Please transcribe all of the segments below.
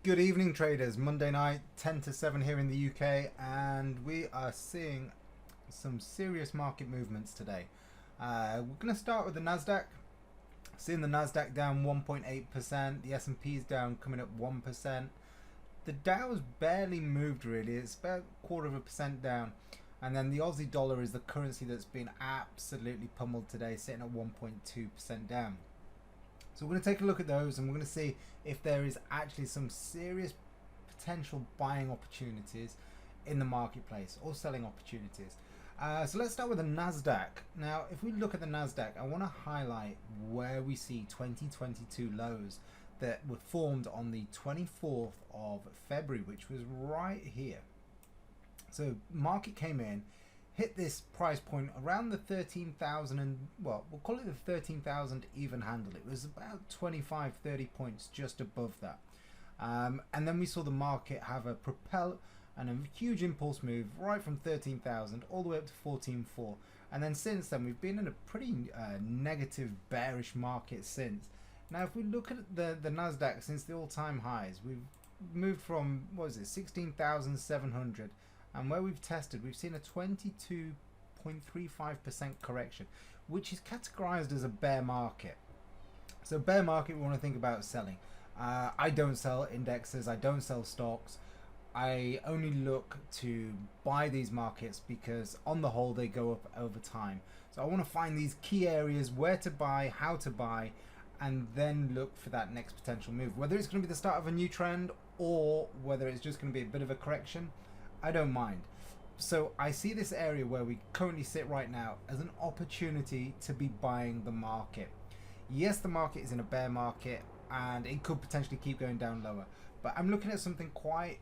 Good evening, traders. Monday night, 10 to 7 here in the UK, and we are seeing some serious market movements today. We're going to start with the NASDAQ. Seeing the NASDAQ down 1.8%, the S&P is down, coming up 1%. The Dow's barely moved really, it's about 0.25% down. And then the Aussie dollar is the currency that's been absolutely pummeled today, sitting at 1.2% down. So we're going to take a look at those and we're going to see if there is actually some serious potential buying opportunities in the marketplace or selling opportunities. So let's start with the NASDAQ. Now, if we look at the NASDAQ, I want to highlight where we see 2022 lows that were formed on the 24th of February, which was right here. So market came in, hit this price point around the 13,000 and, well, we'll call it the 13,000 even handle. It was about 25-30 points just above that. And then we saw the market have a propel and a huge impulse move right from 13,000 all the way up to 14.4. And then since then, we've been in a pretty negative bearish market since. Now, if we look at the NASDAQ since the all-time highs, we've moved from, what is it, 16,700. And where we've tested, we've seen a 22.35% correction, which is categorized as a bear market. So bear market, we want to think about selling. I don't sell indexes, I don't sell stocks. I only look to buy these markets because on the whole they go up over time. So I want to find these key areas, where to buy, how to buy, and then look for that next potential move. Whether it's going to be the start of a new trend or whether it's just going to be a bit of a correction, I don't mind. So I see this area where we currently sit right now as an opportunity to be buying the market. Yes, the market is in a bear market and it could potentially keep going down lower, but I'm looking at something quite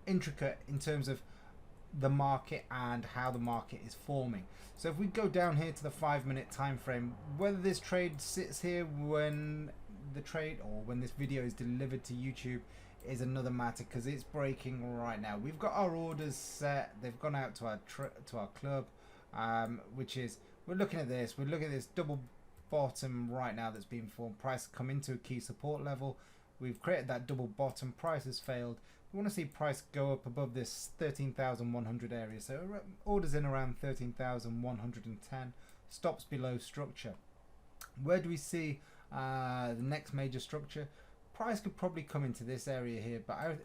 intricate in terms of the market and how the market is forming. So if we go down here to the 5-minute time frame, whether this trade sits here when the trade or when this video is delivered to YouTube is another matter, because it's breaking right now. We've got our orders set, they've gone out to our club, which is, we're looking at this double bottom right now that's being formed. Price come into a key support level, we've created that double bottom, price has failed. We want to see price go up above this 13,100 area, so orders in around 13,110, stops below structure. Where do we see the next major structure? Price could probably come into this area here, but I'd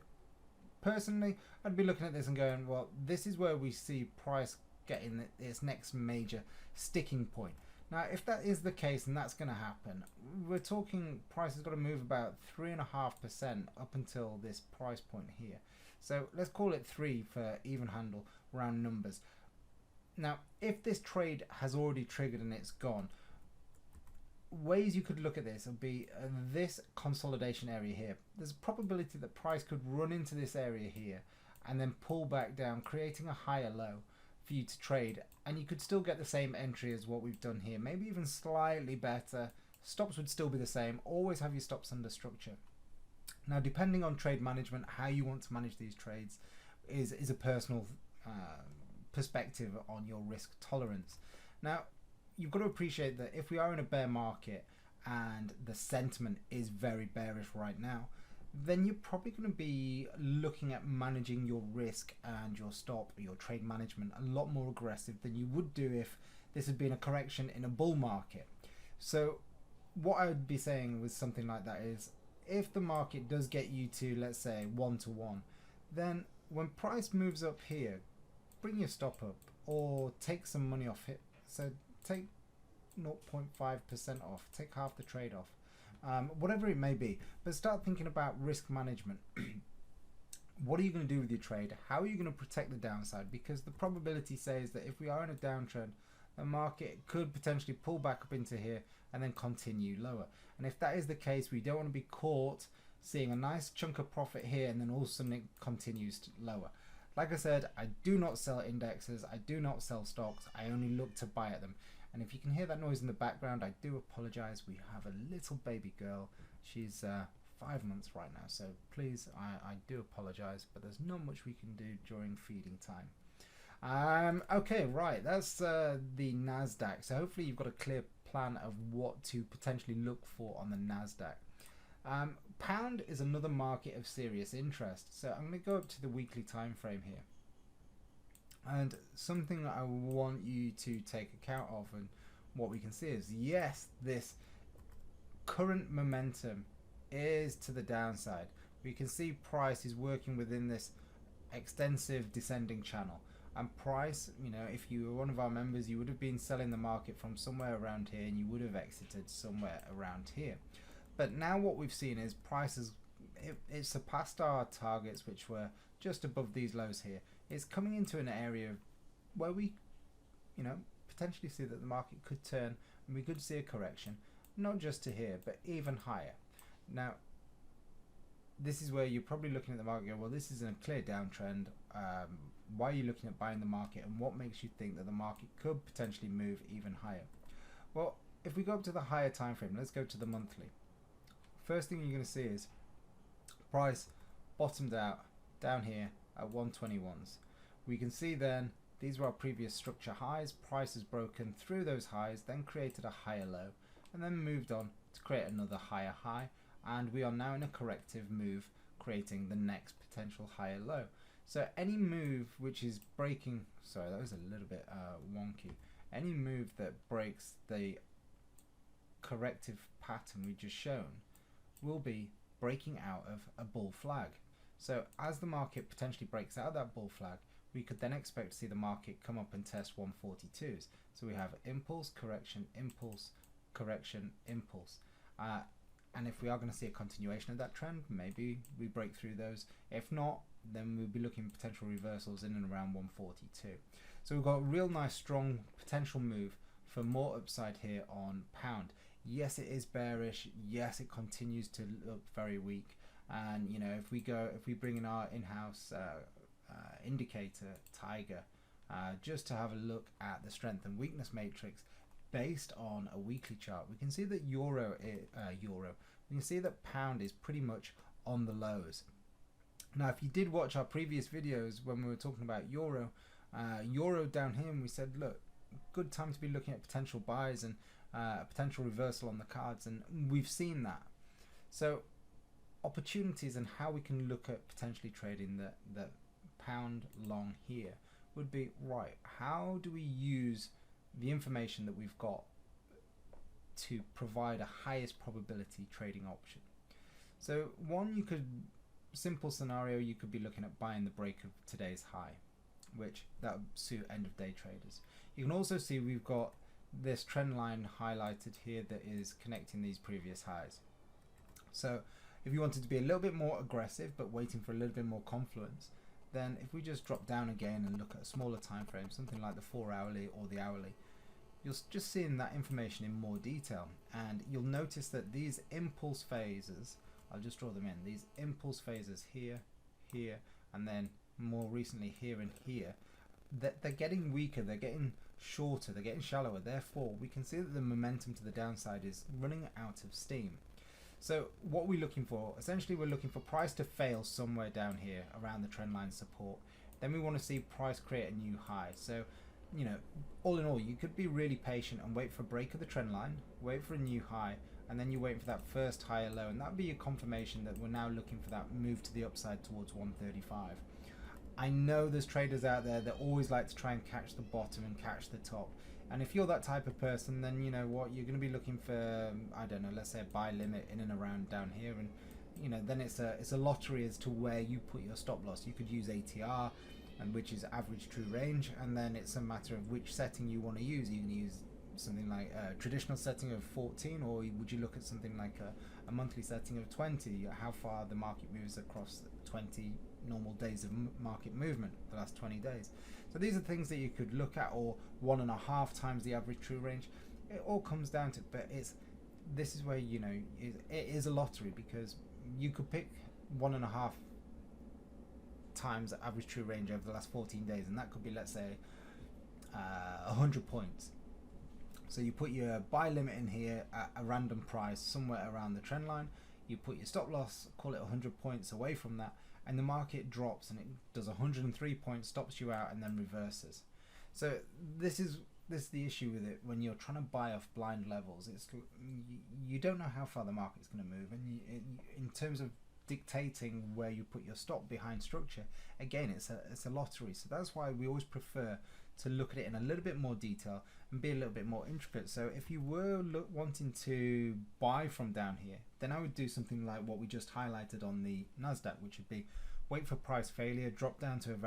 be looking at this and going, well, this is where we see price getting its next major sticking point. Now, if that is the case and that's going to happen, we're talking price has got to move about 3.5% up until this price point here. So let's call it 3 for even handle, round numbers. Now, if this trade has already triggered and it's gone, ways you could look at this would be this consolidation area here. There's a probability that price could run into this area here and then pull back down, creating a higher low for you to trade, and you could still get the same entry as what we've done here, maybe even slightly better. Stops would still be the same. Always have your stops under structure. Now, depending on trade management, how you want to manage these trades is a personal perspective on your risk tolerance. Now, you've got to appreciate that if we are in a bear market and the sentiment is very bearish right now, then you're probably going to be looking at managing your risk and your stop, your trade management, a lot more aggressive than you would do if this had been a correction in a bull market. So what I would be saying with something like that is, if the market does get you to, let's say, 1-to-1, then when price moves up here, bring your stop up or take some money off it. So take 0.5% off, take half the trade off, whatever it may be, but start thinking about risk management. What are you going to do with your trade? How are you going to protect the downside? Because the probability says that if we are in a downtrend, the market could potentially pull back up into here and then continue lower. And if that is the case, we don't want to be caught seeing a nice chunk of profit here and then all of a sudden it continues lower. Like I said, I do not sell indexes, I do not sell stocks, I only look to buy at them. And if you can hear that noise in the background, I do apologize. We have a little baby girl. She's 5 months right now, so please, I do apologize, but there's not much we can do during feeding time. Okay, right, that's the NASDAQ. So hopefully you've got a clear plan of what to potentially look for on the NASDAQ. Pound is another market of serious interest. So I'm going to go up to the weekly time frame here. And something that I want you to take account of, and what we can see is, yes, this current momentum is to the downside. We can see price is working within this extensive descending channel. And price, you know, if you were one of our members, you would have been selling the market from somewhere around here, and you would have exited somewhere around here. But now what we've seen is price has it surpassed our targets, which were just above these lows here. It's coming into an area where we, you know, potentially see that the market could turn, and we could see a correction, not just to here, but even higher. Now, this is where you're probably looking at the market and go, well, this is a clear downtrend. Why are you looking at buying the market, and what makes you think that the market could potentially move even higher? Well, if we go up to the higher time frame, let's go to the monthly. First thing you're going to see is price bottomed out down here at 121s. We can see then these were our previous structure highs. Price has broken through those highs, then created a higher low, and then moved on to create another higher high, and we are now in a corrective move, creating the next potential higher low. So any move which is breaking, sorry, that was a little bit wonky, any move that breaks the corrective pattern we just shown will be breaking out of a bull flag. So as the market potentially breaks out of that bull flag, we could then expect to see the market come up and test 142s. So we have impulse, correction, impulse, correction, impulse. And if we are going to see a continuation of that trend, maybe we break through those. If not, then we'll be looking at potential reversals in and around 142. So we've got a real nice strong potential move for more upside here on pound. Yes, it is bearish. Yes, it continues to look very weak. And you know, if we bring in our in-house indicator Tiger, just to have a look at the strength and weakness matrix based on a weekly chart, we can see that we can see that pound is pretty much on the lows. Now, if you did watch our previous videos when we were talking about euro down here, and we said, look, good time to be looking at potential buys and a potential reversal on the cards, and we've seen that. So opportunities and how we can look at potentially trading the pound long here would be, right, how do we use the information that we've got to provide a highest probability trading option? So one, simple scenario, you could be looking at buying the break of today's high, which that would suit end of day traders. You can also see we've got this trend line highlighted here that is connecting these previous highs. So if you wanted to be a little bit more aggressive but waiting for a little bit more confluence, then if we just drop down again and look at a smaller time frame, something like the 4 hourly or the hourly, you'll just see that information in more detail, and you'll notice that these impulse phases, I'll just draw them in, these impulse phases here, here, and then more recently here and here, that they're getting weaker, they're getting shorter, they're getting shallower. Therefore, we can see that the momentum to the downside is running out of steam. So what we're looking for, essentially we're looking for price to fail somewhere down here around the trend line support. Then we want to see price create a new high. So, you know, all in all, you could be really patient and wait for a break of the trend line, wait for a new high, and then you wait for that first higher low, and that would be a confirmation that we're now looking for that move to the upside towards 135. I know there's traders out there that always like to try and catch the bottom and catch the top. And if you're that type of person, then you know what, you're going to be looking for, I don't know, let's say a buy limit in and around down here, and you know, then it's a lottery as to where you put your stop loss. You could use ATR, and which is average true range, and then it's a matter of which setting you want to use. You can use something like a traditional setting of 14, or would you look at something like a monthly setting of 20, how far the market moves across 20 normal days of market movement, the last 20 days. So these are things that you could look at, or 1.5 times the average true range. It all comes down to, but this is where, you know, it is a lottery, because you could pick 1.5 times the average true range over the last 14 days, and that could be, let's say, 100 points. So you put your buy limit in here at a random price somewhere around the trend line, you put your stop loss, call it 100 points away from that, and the market drops and it does 103 points, stops you out, and then reverses. So this is this is the issue with it when you're trying to buy off blind levels. It's you don't know how far the market's going to move, and in terms of dictating where you put your stop behind structure, again, it's a lottery. So that's why we always prefer to look at it in a little bit more detail and be a little bit more intricate. So if you were wanting to buy from down here, then I would do something like what we just highlighted on the NASDAQ, which would be wait for price failure, drop down to a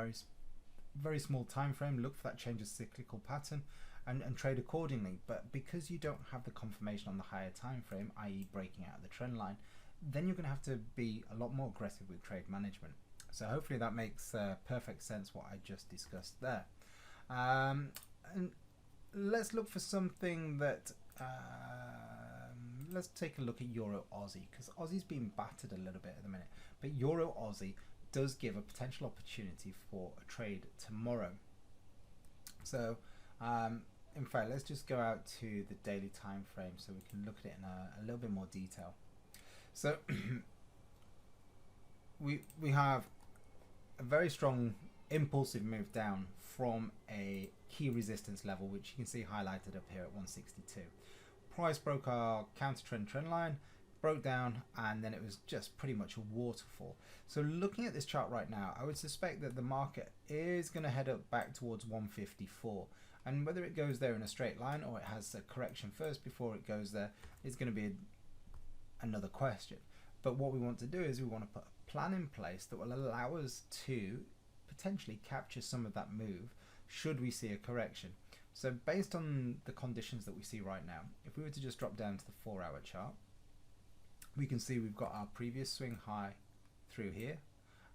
very small time frame, look for that change of cyclical pattern, and trade accordingly. But because you don't have the confirmation on the higher time frame, i.e. breaking out of the trend line, then you're going to have to be a lot more aggressive with trade management. So hopefully that makes perfect sense what I just discussed there. And let's look for something that let's take a look at Euro Aussie, because Aussie's been battered a little bit at the minute, but Euro Aussie does give a potential opportunity for a trade tomorrow. So in fact, let's just go out to the daily time frame so we can look at it in a little bit more detail. So we have a very strong impulsive move down from a key resistance level, which you can see highlighted up here at 162. Price broke our counter trend line, broke down, and then it was just pretty much a waterfall. So looking at this chart right now, I would suspect that the market is going to head up back towards 154, and whether it goes there in a straight line or it has a correction first before it goes there is going to be another question. But what we want to do is we want to put a plan in place that will allow us to potentially capture some of that move should we see a correction. So based on the conditions that we see right now, if we were to just drop down to the 4-hour chart, we can see we've got our previous swing high through here,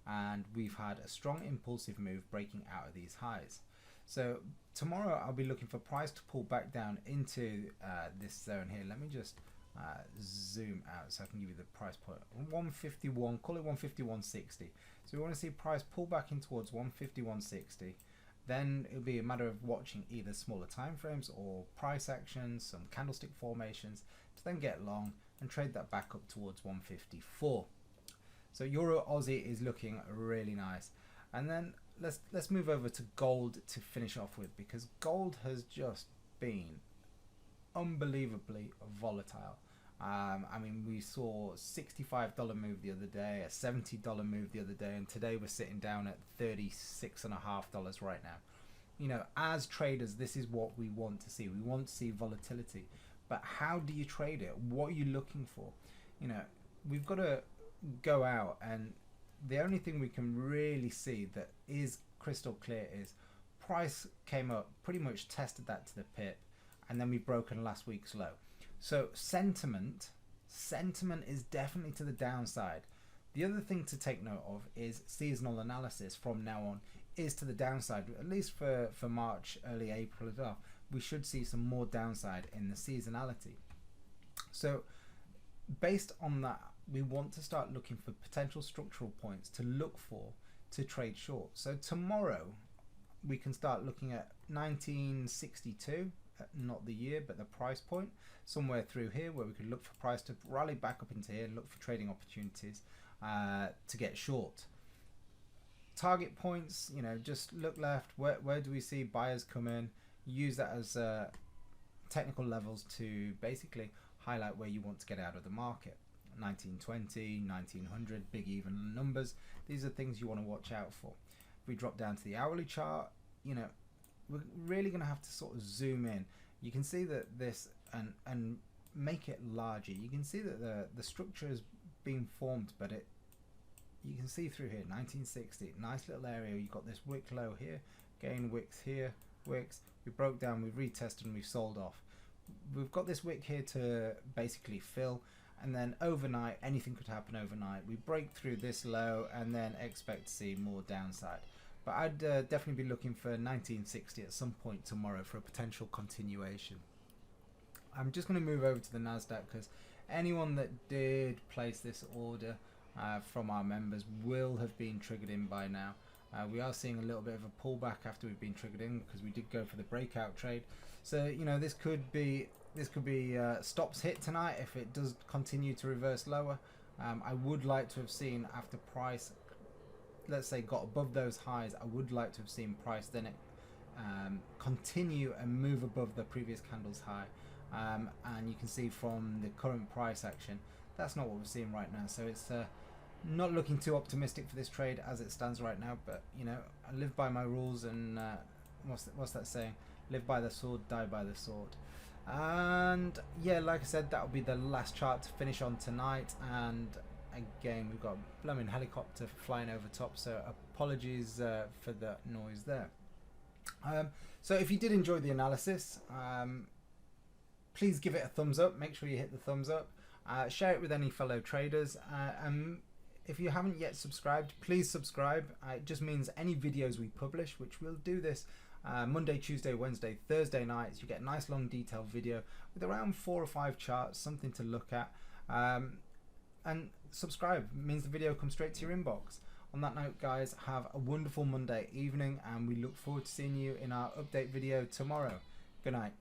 and we've had a strong impulsive move breaking out of these highs. So tomorrow I'll be looking for price to pull back down into this zone here. Let me just zoom out so I can give you the price point. 151, call it 151.60. So we want to see price pull back in towards 151.60. Then it'll be a matter of watching either smaller time frames or price actions, some candlestick formations, to then get long and trade that back up towards 154. So Euro Aussie is looking really nice. And then let's move over to gold to finish off with, because gold has just been unbelievably volatile. I mean, we saw $65 move the other day, a $70 move the other day, and today we're sitting down at $36.50 right now. You know, as traders, this is what we want to see. We want to see volatility. But how do you trade it? What are you looking for? You know, we've got to go out, and the only thing we can really see that is crystal clear is price came up, pretty much tested that to the pip, and then we've broken last week's low. So sentiment is definitely to the downside. The other thing to take note of is seasonal analysis from now on is to the downside, at least for March, early April as well. We should see some more downside in the seasonality. So based on that, we want to start looking for potential structural points to look for to trade short. So tomorrow we can start looking at 1962, not the year but the price point, somewhere through here where we could look for price to rally back up into here and look for trading opportunities to get short. Target points, you know, just look left, where do we see buyers come in, use that as technical levels to basically highlight where you want to get out of the market. 1920, 1900, big even numbers, these are things you want to watch out for. If we drop down to the hourly chart, you know, we're really going to have to sort of zoom in. You can see that this, and make it larger, you can see that the structure is being formed, but you can see through here 1960, nice little area. You've got this wick low here, gain wicks here, wicks, we broke down, we've retested, and we've sold off. We've got this wick here to basically fill, and then overnight, anything could happen overnight. We break through this low and then expect to see more downside. But I'd definitely be looking for 1960 at some point tomorrow for a potential continuation. I'm just going to move over to the NASDAQ, because anyone that did place this order from our members will have been triggered in by now. We are seeing a little bit of a pullback after we've been triggered in, because we did go for the breakout trade. So, you know, this could be stops hit tonight if it does continue to reverse lower. I would like to have seen, after price, let's say, got above those highs, I would like to have seen price then continue and move above the previous candle's high. And you can see from the current price action, that's not what we're seeing right now. So it's not looking too optimistic for this trade as it stands right now. But you know, I live by my rules, and what's that saying? Live by the sword, die by the sword. And yeah, like I said, that'll be the last chart to finish on tonight. And again, we've got a blooming helicopter flying over top, so apologies for the noise there. So if you did enjoy the analysis, please give it a thumbs up. Make sure you hit the thumbs up. Share it with any fellow traders. And if you haven't yet subscribed, please subscribe. It just means any videos we publish, which we'll do this Monday, Tuesday, Wednesday, Thursday nights, you get a nice long detailed video with around 4 or 5 charts, something to look at. And subscribe means the video comes straight to your inbox. On that note, guys, have a wonderful Monday evening, and we look forward to seeing you in our update video tomorrow. Good night.